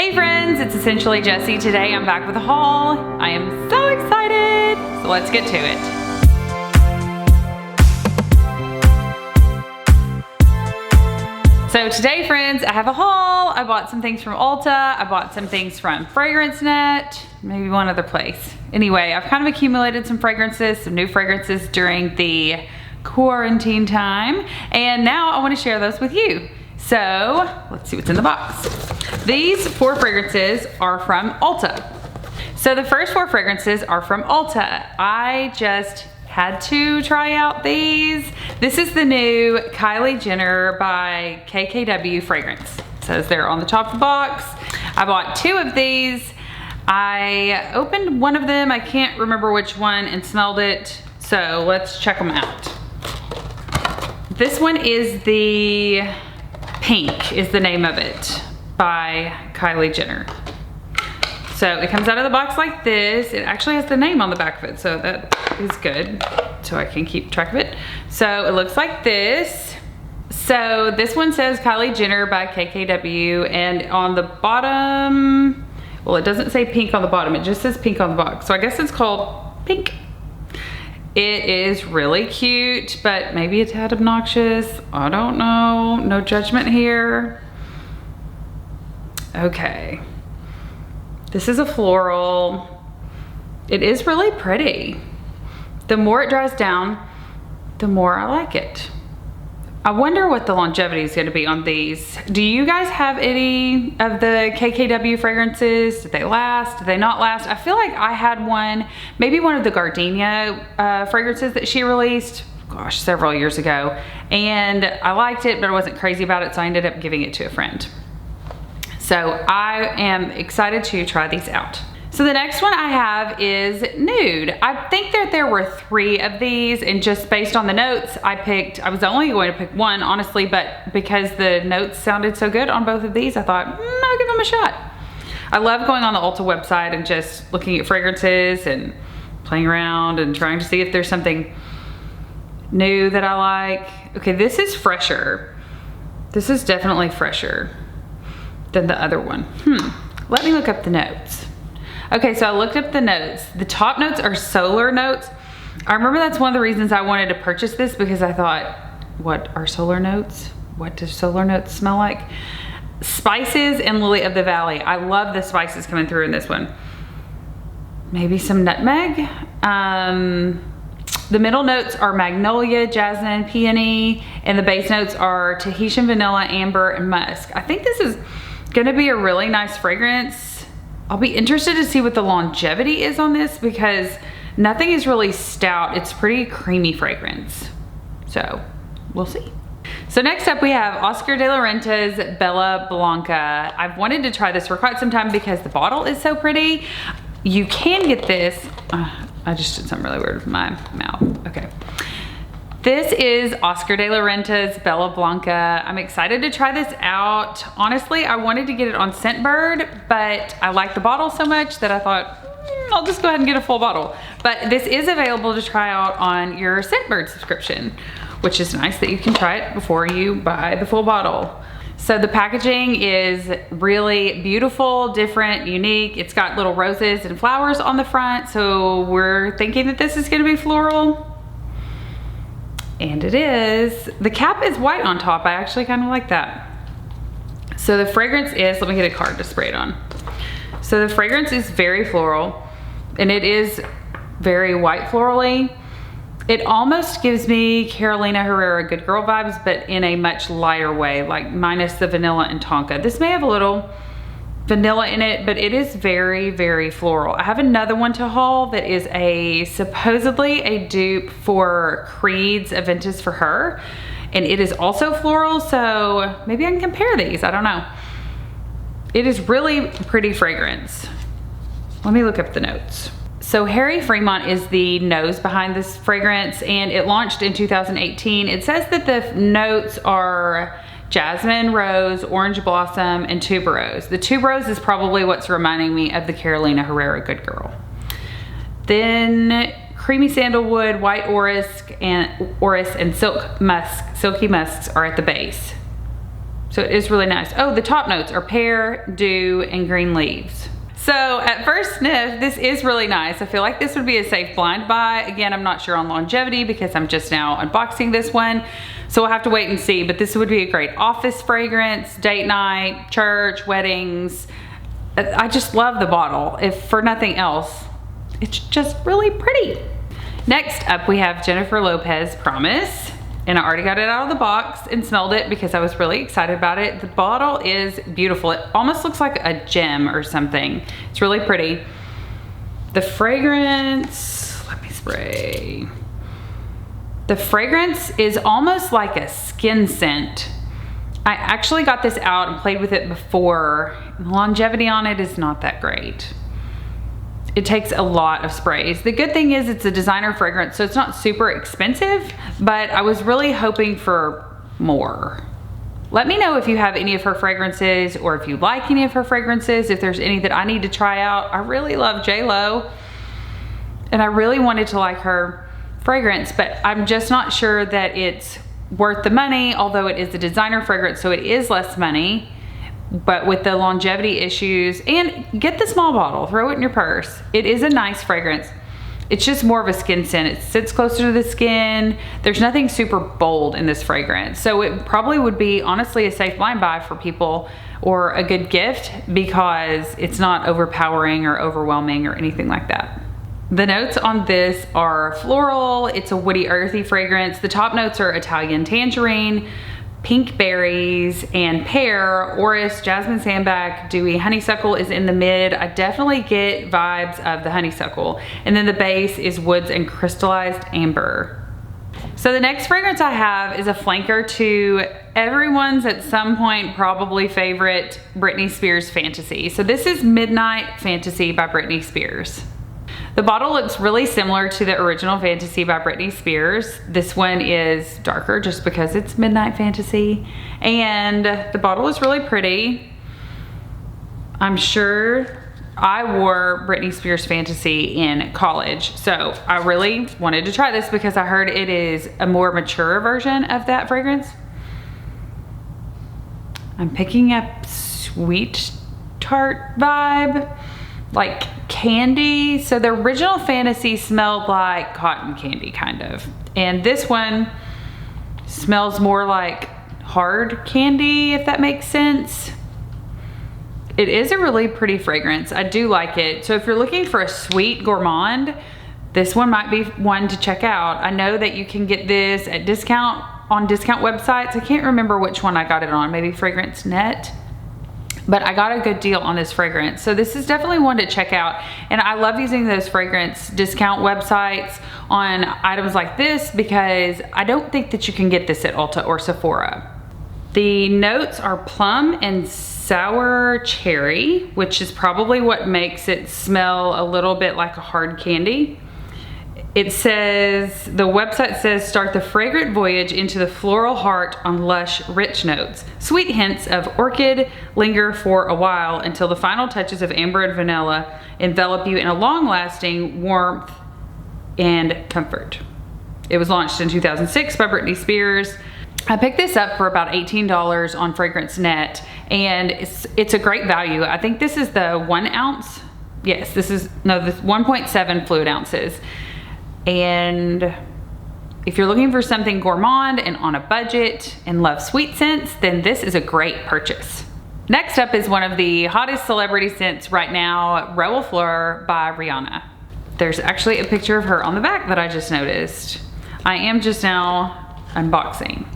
Hey friends, it's essentially Jessi. Today I'm back with a haul. I am so excited, so let's get to it. So today friends, I have a haul. I bought some things from Ulta. I bought some things from FragranceNet, maybe one other place. Anyway, I've kind of accumulated some fragrances, some new fragrances during the quarantine time, and now I want to share those with you. So let's see what's in the box. These 4 fragrances are from Ulta. So the first 4 fragrances are from Ulta. I just had to try out these. This is the new Kylie Jenner by KKW Fragrance. It says they're on the top of the box. I bought 2 of these. I opened one of them, I can't remember which one, and smelled it. So let's check them out. This one is the Pink, is the name of it, by Kylie Jenner. So it comes out of the box like this. It actually has the name on the back of it, so that is good, so I can keep track of it. So it looks like this. So this one says Kylie Jenner by KKW, and on the bottom, well, it doesn't say pink on the bottom, it just says pink on the box. So I guess it's called Pink. It is really cute, but maybe a tad obnoxious. I don't know, no judgment here. Okay, this is a floral. It is really pretty. The more it dries down, the more I like it. I wonder what the longevity is gonna be on these. Do you guys have any of the KKW fragrances? Did they last? Did they not last? I feel like I had one, maybe one of the Gardenia fragrances that she released, gosh, several years ago. And I liked it, but I wasn't crazy about it, so I ended up giving it to a friend. So I am excited to try these out. So the next one I have is Nude. I think that there were 3 of these, and just based on the notes, I was only going to pick one, honestly, but because the notes sounded so good on both of these, I thought, I'll give them a shot. I love going on the Ulta website and just looking at fragrances and playing around and trying to see if there's something new that I like. Okay, this is fresher. This is definitely fresher than the other one. Let me look up the notes. Okay, so I looked up the notes. The top notes are solar notes. I remember that's one of the reasons I wanted to purchase this, because I thought, what are solar notes? What does solar notes smell like? Spices and Lily of the Valley. I love the spices coming through in this one. Maybe some nutmeg. The middle notes are magnolia, jasmine, peony, and the base notes are Tahitian vanilla, amber, and musk. I think this is gonna be a really nice fragrance. I'll be interested to see what the longevity is on this, because nothing is really stout. It's pretty creamy fragrance. So we'll see. So next up we have Oscar de la Renta's Bella Blanca. I've wanted to try this for quite some time because the bottle is so pretty. You can get this, I just did something really weird with my mouth. Okay. This is Oscar de la Renta's Bella Blanca. I'm excited to try this out. Honestly, I wanted to get it on Scentbird, but I like the bottle so much that I thought, I'll just go ahead and get a full bottle. But this is available to try out on your Scentbird subscription, which is nice that you can try it before you buy the full bottle. So the packaging is really beautiful, different, unique. It's got little roses and flowers on the front, so we're thinking that this is gonna be floral. And it is. The cap is white on top. I actually kind of like that. So the fragrance is, let me get a card to spray it on. So the fragrance is very floral, and it is very white florally. It almost gives me Carolina Herrera Good Girl vibes, but in a much lighter way, like minus the vanilla and tonka. This may have a little vanilla in it, but it is very, very floral. I have another one to haul that is supposedly a dupe for Creed's Aventus for Her, and it is also floral, so maybe I can compare these, I don't know. It is really pretty fragrance. Let me look up the notes. So Harry Fremont is the nose behind this fragrance, and it launched in 2018. It says that the notes are jasmine, rose, orange blossom, and tuberose. The tuberose is probably what's reminding me of the Carolina Herrera Good Girl. Then creamy sandalwood, white orris, and silky musks are at the base. So it is really nice. Oh, the top notes are pear, dew, and green leaves. So at first sniff, this is really nice. I feel like this would be a safe blind buy. Again, I'm not sure on longevity because I'm just now unboxing this one. So we'll have to wait and see, but this would be a great office fragrance, date night, church, weddings. I just love the bottle. If for nothing else, it's just really pretty. Next up, we have Jennifer Lopez Promise. And I already got it out of the box and smelled it because I was really excited about it. The bottle is beautiful. It almost looks like a gem or something. It's really pretty. The fragrance, let me spray. The fragrance is almost like a skin scent. I actually got this out and played with it before. The longevity on it is not that great. It takes a lot of sprays. The good thing is it's a designer fragrance, so it's not super expensive, but I was really hoping for more. Let me know if you have any of her fragrances or if you like any of her fragrances, if there's any that I need to try out. I really love J.Lo and I really wanted to like her fragrance, but I'm just not sure that it's worth the money, although it is a designer fragrance, so it is less money. But with the longevity issues, and get the small bottle, throw it in your purse. It is a nice fragrance. It's just more of a skin scent. It sits closer to the skin. There's nothing super bold in this fragrance. So it probably would be honestly a safe blind buy for people or a good gift because it's not overpowering or overwhelming or anything like that. The notes on this are floral. It's a woody, earthy fragrance. The top notes are Italian tangerine, pink berries, and pear. Orris, jasmine sandalwood, dewy honeysuckle is in the mid. I definitely get vibes of the honeysuckle. And then the base is woods and crystallized amber. So the next fragrance I have is a flanker to everyone's at some point probably favorite Britney Spears Fantasy. So this is Midnight Fantasy by Britney Spears. The bottle looks really similar to the original Fantasy by Britney Spears. This one is darker just because it's Midnight Fantasy. And the bottle is really pretty. I'm sure I wore Britney Spears Fantasy in college. So I really wanted to try this because I heard it is a more mature version of that fragrance. I'm picking up sweet tart vibe, like candy. So the original Fantasy smelled like cotton candy kind of, and this one smells more like hard candy, if that makes sense. It is a really pretty fragrance. I do like it. So if you're looking for a sweet gourmand, this one might be one to check out. I know that you can get this at discount on discount websites. I can't remember which one I got it on, maybe FragranceNet. But I got a good deal on this fragrance. So this is definitely one to check out. And I love using those fragrance discount websites on items like this because I don't think that you can get this at Ulta or Sephora. The notes are plum and sour cherry, which is probably what makes it smell a little bit like a hard candy. It says, the website says, start the fragrant voyage into the floral heart on lush, rich notes. Sweet hints of orchid linger for a while until the final touches of amber and vanilla envelop you in a long-lasting warmth and comfort. It was launched in 2006 by Britney Spears. I picked this up for about $18 on FragranceNet, and it's a great value. I think this is the 1 ounce. Yes, this is 1.7 fluid ounces. And if you're looking for something gourmand and on a budget and love sweet scents, then this is a great purchase. Next up is one of the hottest celebrity scents right now, Reb'L Fleur by Rihanna. There's actually a picture of her on the back that I just noticed. I am just now unboxing.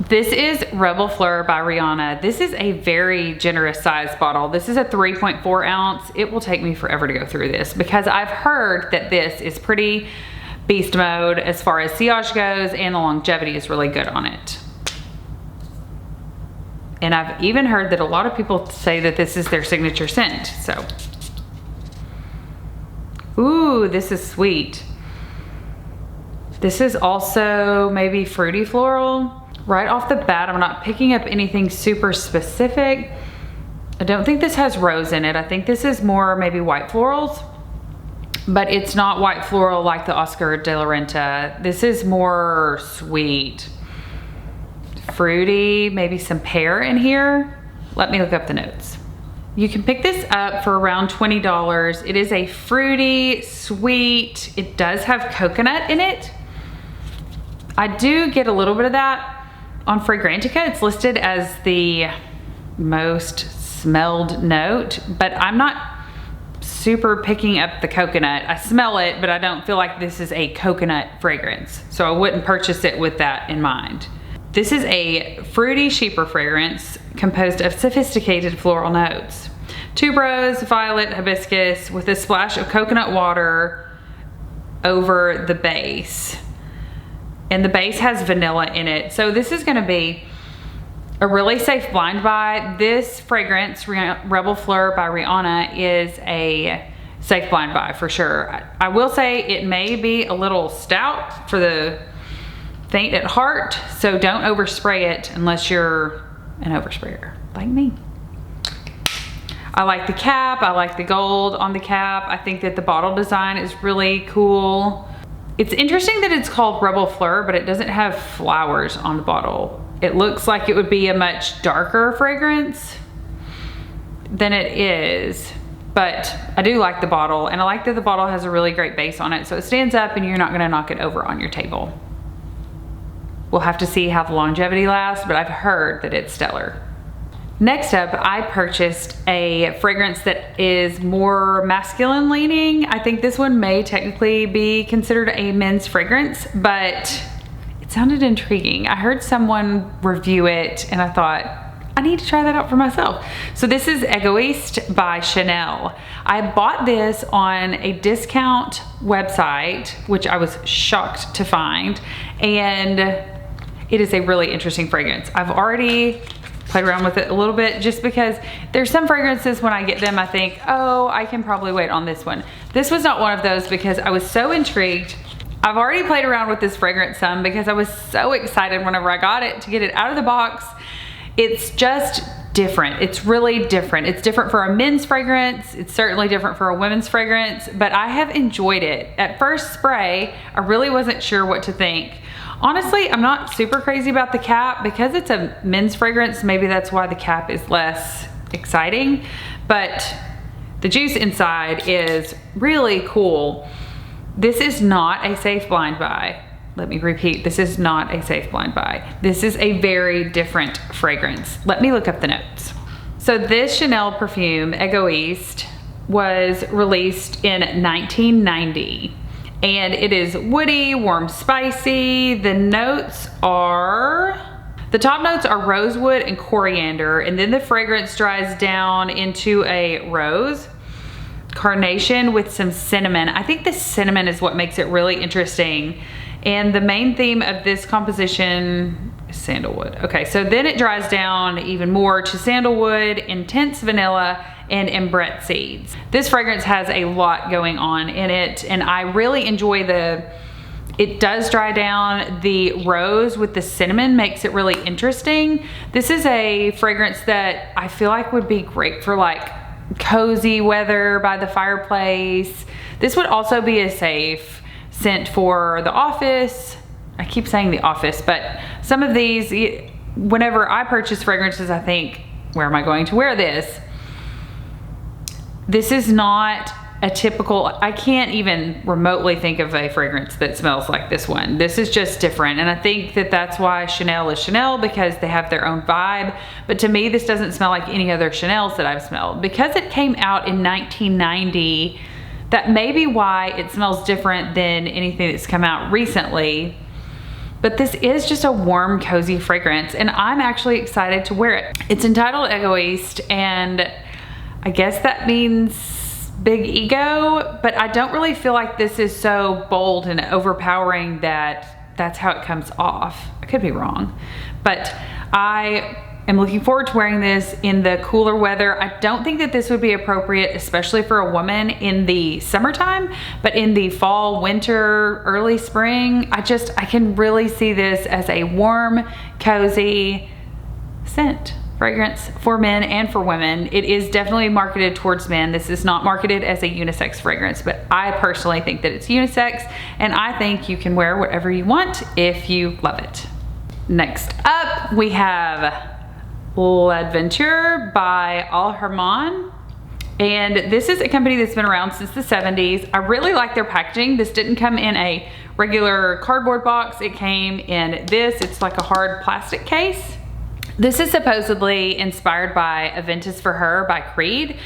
This is Reb'L Fleur by Rihanna. This is a very generous size bottle. This is a 3.4 ounce. It will take me forever to go through this because I've heard that this is pretty beast mode as far as sillage goes, and the longevity is really good on it. And I've even heard that a lot of people say that this is their signature scent, so. Ooh, this is sweet. This is also maybe fruity floral. Right off the bat, I'm not picking up anything super specific. I don't think this has rose in it. I think this is more maybe white florals, but it's not white floral like the Oscar de la Renta. This is more sweet, fruity, maybe some pear in here. Let me look up the notes. You can pick this up for around $20. It is a fruity, sweet, it does have coconut in it. I do get a little bit of that on Fragrantica. It's listed as the most smelled note, but I'm not super picking up the coconut. I smell it, but I don't feel like this is a coconut fragrance. So I wouldn't purchase it with that in mind. This is a fruity sheeper fragrance composed of sophisticated floral notes. Tuberose, violet, hibiscus with a splash of coconut water over the base. And the base has vanilla in it. So this is gonna be a really safe blind buy. This fragrance, Reb'L Fleur by Rihanna, is a safe blind buy for sure. I will say it may be a little stout for the faint at heart, so don't overspray it unless you're an oversprayer like me. I like the cap, I like the gold on the cap. I think that the bottle design is really cool. It's interesting that it's called Reb'L Fleur, but it doesn't have flowers on the bottle. It looks like it would be a much darker fragrance than it is, but I do like the bottle, and I like that the bottle has a really great base on it, so it stands up and you're not gonna knock it over on your table. We'll have to see how the longevity lasts, but I've heard that it's stellar. Next up, I purchased a fragrance that is more masculine leaning. I think this one may technically be considered a men's fragrance, but it sounded intriguing. I heard someone review it and I thought, I need to try that out for myself. So this is Egoiste by Chanel. I bought this on a discount website, which I was shocked to find, and it is a really interesting fragrance. I've already played around with it a little bit just because there's some fragrances when I get them I think, oh, I can probably wait on this one. This was not one of those because I was so intrigued. I've already played around with this fragrance some because I was so excited whenever I got it to get it out of the box. It's just different. It's really different. It's different for a men's fragrance. It's certainly different for a women's fragrance, but I have enjoyed it. At first spray, I really wasn't sure what to think. Honestly, I'm not super crazy about the cap because it's a men's fragrance. Maybe that's why the cap is less exciting, but the juice inside is really cool. This is not a safe blind buy. Let me repeat, this is not a safe blind buy. This is a very different fragrance. Let me look up the notes. So this Chanel perfume, Egoiste, was released in 1990. And it is woody, warm, spicy. The top notes are rosewood and coriander, and then the fragrance dries down into a rose, carnation with some cinnamon. I think the cinnamon is what makes it really interesting. And the main theme of this composition is sandalwood. Okay, so then it dries down even more to sandalwood, intense vanilla, and ambrette seeds. This fragrance has a lot going on in it, and I really enjoy it does dry down. The rose with the cinnamon makes it really interesting. This is a fragrance that I feel like would be great for like cozy weather by the fireplace. This would also be a safe scent for the office. I keep saying the office, but some of these, whenever I purchase fragrances, I think, where am I going to wear this? This is not a typical, I can't even remotely think of a fragrance that smells like this one. This is just different. And I think that that's why Chanel is Chanel, because they have their own vibe. But to me, this doesn't smell like any other Chanels that I've smelled. Because it came out in 1990, that may be why it smells different than anything that's come out recently. But this is just a warm, cozy fragrance, and I'm actually excited to wear it. It's entitled Egoiste, and I guess that means big ego, but I don't really feel like this is so bold and overpowering that that's how it comes off. I could be wrong, but I am looking forward to wearing this in the cooler weather. I don't think that this would be appropriate, especially for a woman in the summertime, but in the fall, winter, early spring, I can really see this as a warm, cozy scent fragrance for men and for women. It is definitely marketed towards men. This is not marketed as a unisex fragrance, but I personally think that it's unisex, and I think you can wear whatever you want if you love it. Next up, we have L'Adventure by Haramain. And this is a company that's been around since the 70s. I really like their packaging. This didn't come in a regular cardboard box. It came in this. It's like a hard plastic case. This is supposedly inspired by A Ventus for Her by Creed.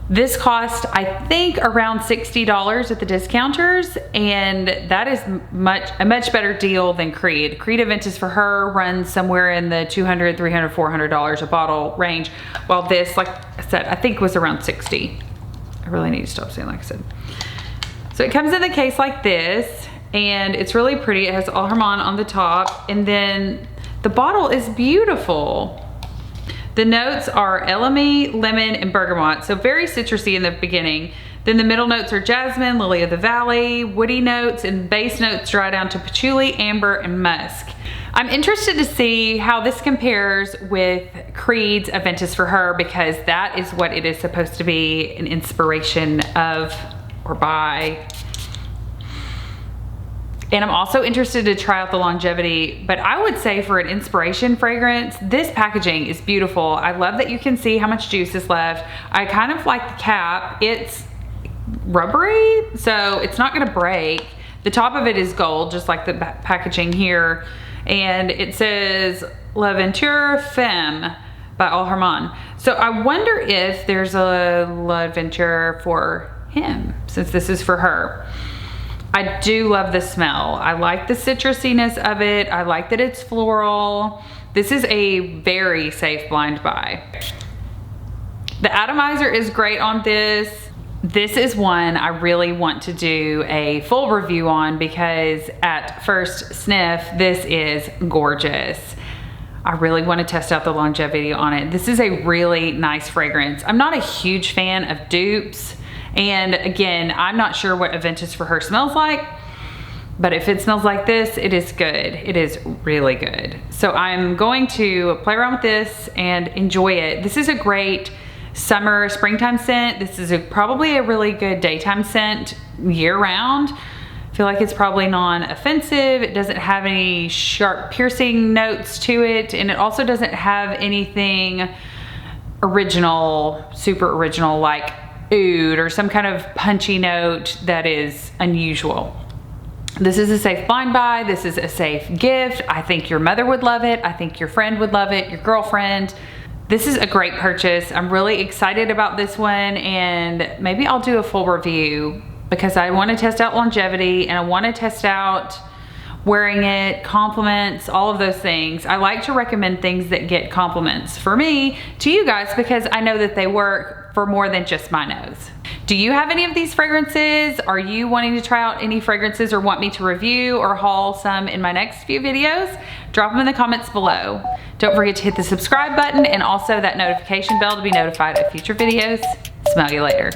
This cost, I think, around $60 at the discounters, and that is a much better deal than Creed. Creed A Ventus for Her runs somewhere in the $200, $300, $400 a bottle range, while this, like I said, I think was around $60. I really need to stop saying like I said. So it comes in the case like this, and it's really pretty. It has Haramain on the top, and then the bottle is beautiful. The notes are elemi, lemon, and bergamot, so very citrusy in the beginning. Then the middle notes are jasmine, lily of the valley, woody notes, and base notes dry down to patchouli, amber, and musk. I'm interested to see how this compares with Creed's A Ventus for Her, because that is what it is supposed to be an inspiration of or by. And I'm also interested to try out the longevity, but I would say for an inspiration fragrance, this packaging is beautiful. I love that you can see how much juice is left. I kind of like the cap. It's rubbery, so it's not gonna break. The top of it is gold, just like the packaging here. And it says L'Adventure Femme by Haramain. So I wonder if there's a L'Adventure for him, since this is for her. I do love the smell. I like the citrusiness of it. I like that it's floral. This is a very safe blind buy. The atomizer is great on this. This is one I really want to do a full review on, because at first sniff, this is gorgeous. I really want to test out the longevity on it. This is a really nice fragrance. I'm not a huge fan of dupes. And again, I'm not sure what A Ventus for Her smells like, but if it smells like this, it is good. It is really good. So I'm going to play around with this and enjoy it. This is a great summer, springtime scent. This is probably a really good daytime scent year round. I feel like it's probably non-offensive. It doesn't have any sharp piercing notes to it. And it also doesn't have anything original, super original, like oud or some kind of punchy note that is unusual. This is a safe blind buy. This is a safe gift. I think your mother would love it. I think your friend would love it, your girlfriend. This is a great purchase. I'm really excited about this one, and maybe I'll do a full review because I want to test out longevity and I want to test out wearing it, compliments, all of those things. I like to recommend things that get compliments for me to you guys, because I know that they work for more than just my nose. Do you have any of these fragrances? Are you wanting to try out any fragrances or want me to review or haul some in my next few videos? Drop them in the comments below. Don't forget to hit the subscribe button and also that notification bell to be notified of future videos. Smell you later.